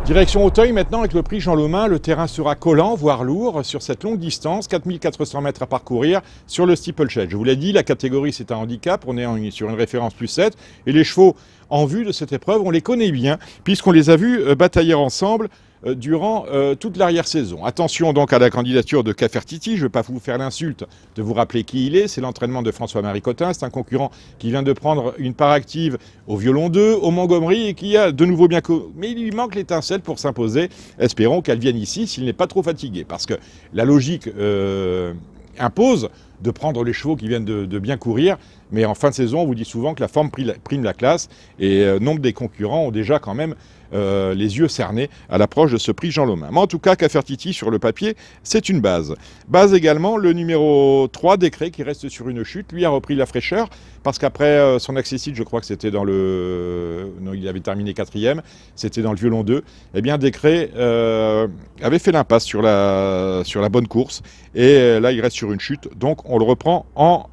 Direction Auteuil maintenant avec le prix Jean Lomain. Le terrain sera collant, voire lourd, sur cette longue distance, 4400 mètres à parcourir sur le steeplechase. Je vous l'ai dit, la catégorie c'est un handicap, on est sur une référence +7. Et les chevaux en vue de cette épreuve, on les connaît bien, puisqu'on les a vus batailler ensemble durant toute l'arrière-saison. Attention donc à la candidature de Cafertiti, je ne vais pas vous faire l'insulte de vous rappeler qui il est, c'est l'entraînement de François-Marie Cotin, c'est un concurrent qui vient de prendre une part active au Violon 2, au Montgomery et qui a de nouveau bien... Mais il lui manque l'étincelle pour s'imposer, espérons qu'elle vienne ici s'il n'est pas trop fatigué, parce que la logique impose de prendre les chevaux qui viennent de bien courir, mais en fin de saison on vous dit souvent que la forme prime la classe et nombre des concurrents ont déjà quand même les yeux cernés à l'approche de ce prix Jean Lomain. Mais en tout cas, Cafertiti sur le papier, c'est une base. Base également, le numéro 3, Décret, qui reste sur une chute. Lui a repris la fraîcheur, parce qu'après son accessite, je crois que c'était dans le... Non, il avait terminé 4e, c'était dans le Violon 2. Eh bien, Décret avait fait l'impasse sur la bonne course. Et là, il reste sur une chute. Donc, on le reprend en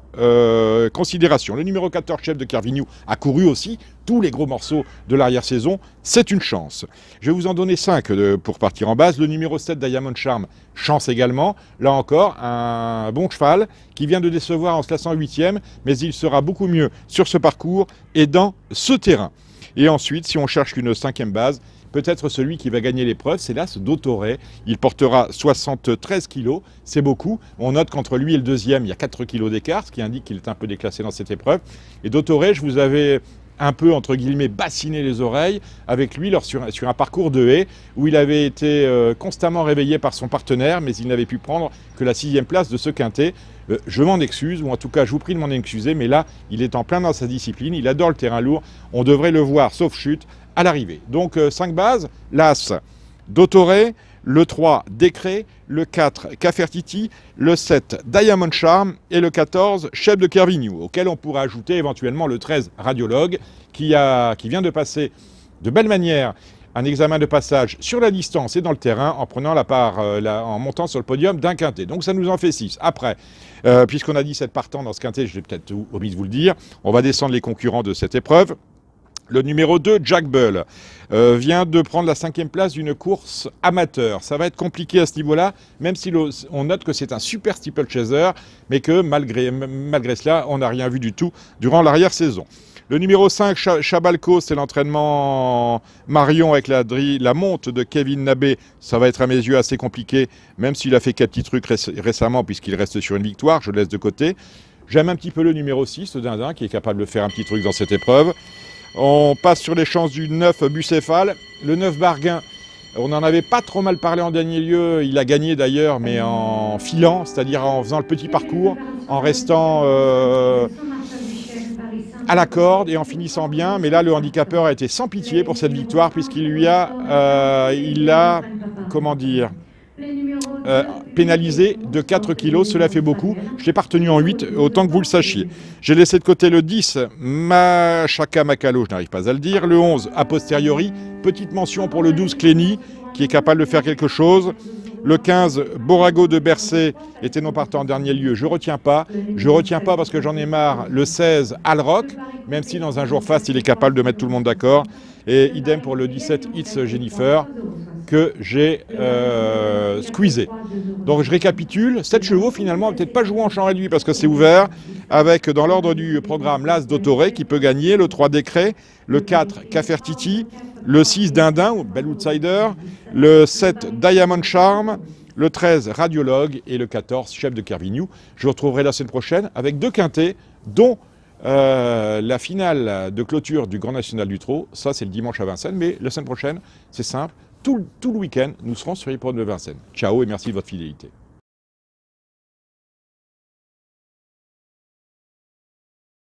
considération. Le numéro 14, Chef de Kervignou, a couru aussi tous les gros morceaux de l'arrière-saison. C'est une chance. Je vais vous en donner 5 pour partir en base. Le numéro 7, Diamond Charm, chance également. Là encore, un bon cheval qui vient de décevoir en se classant 8e, mais il sera beaucoup mieux sur ce parcours et dans ce terrain. Et ensuite, si on cherche une 5e base, peut-être celui qui va gagner l'épreuve, c'est là ce Dotoré. Il portera 73 kg, c'est beaucoup. On note qu'entre lui et le deuxième, il y a 4 kg d'écart, ce qui indique qu'il est un peu déclassé dans cette épreuve. Et Dotoré, je vous avais un peu, entre guillemets, bassiné les oreilles avec lui sur un parcours de haie où il avait été constamment réveillé par son partenaire, mais il n'avait pu prendre que la 6e place de ce quintet. Je m'en excuse, ou en tout cas je vous prie de m'en excuser, mais là, il est en plein dans sa discipline, il adore le terrain lourd, on devrait le voir, sauf chute, à l'arrivée. Donc 5 bases, l'As, Dotoré, le 3, Décret, le 4, Cafertiti, le 7, Diamond Charm et le 14, Chef de Kervignou, auquel on pourra ajouter éventuellement le 13, Radiologue, qui vient de passer de belle manière un examen de passage sur la distance et dans le terrain en prenant la part, en montant sur le podium d'un quintet. Donc ça nous en fait 6. Après, puisqu'on a 17 partants dans ce quintet, je vais peut-être omis de vous le dire, on va descendre les concurrents de cette épreuve. Le numéro 2, Jack Bull, vient de prendre la 5e place d'une course amateur. Ça va être compliqué à ce niveau-là, même si on note que c'est un super steeplechaser, mais que malgré cela, on n'a rien vu du tout durant l'arrière-saison. Le numéro 5, Chabalco, c'est l'entraînement Marion avec la monte de Kevin Nabé. Ça va être à mes yeux assez compliqué, même s'il a fait 4 petits trucs récemment, puisqu'il reste sur une victoire, je le laisse de côté. J'aime un petit peu le numéro 6, le Dindin, qui est capable de faire un petit truc dans cette épreuve. On passe sur les chances du 9 Bucéphale. Le 9 Barguin, on n'en avait pas trop mal parlé en dernier lieu. Il a gagné d'ailleurs, mais en filant, c'est-à-dire en faisant le petit parcours, en restant à la corde et en finissant bien. Mais là, le handicapeur a été sans pitié pour cette victoire, puisqu'il a, comment dire, pénalisé de 4 kilos, cela fait beaucoup. Je l'ai pas retenu en 8, autant que vous le sachiez. J'ai laissé de côté le 10, Machaka Makalo, je n'arrive pas à le dire. Le 11, a posteriori. Petite mention pour le 12, Clény, qui est capable de faire quelque chose. Le 15, Borago de Bercé, était non partant en dernier lieu. Je retiens pas. Je retiens pas parce que j'en ai marre. Le 16, Alrock, même si dans un jour fast, il est capable de mettre tout le monde d'accord. Et idem pour le 17, It's Jennifer, que j'ai squeezé. Donc je récapitule, 7 chevaux finalement, peut-être pas jouer en champ réduit parce que c'est ouvert, avec dans l'ordre du programme l'As Dotoré qui peut gagner, le 3 Décret, le 4 Cafertiti, le 6 Dindin, ou bel outsider, le 7 Diamond Charm, le 13 Radiologue et le 14 Chef de Kervignou. Je vous retrouverai la semaine prochaine avec 2 quintets, dont la finale de clôture du Grand National du Trot. Ça c'est le dimanche à Vincennes, mais la semaine prochaine, c'est simple. Tout le week-end, nous serons sur l'hippodrome de Vincennes. Ciao et merci de votre fidélité.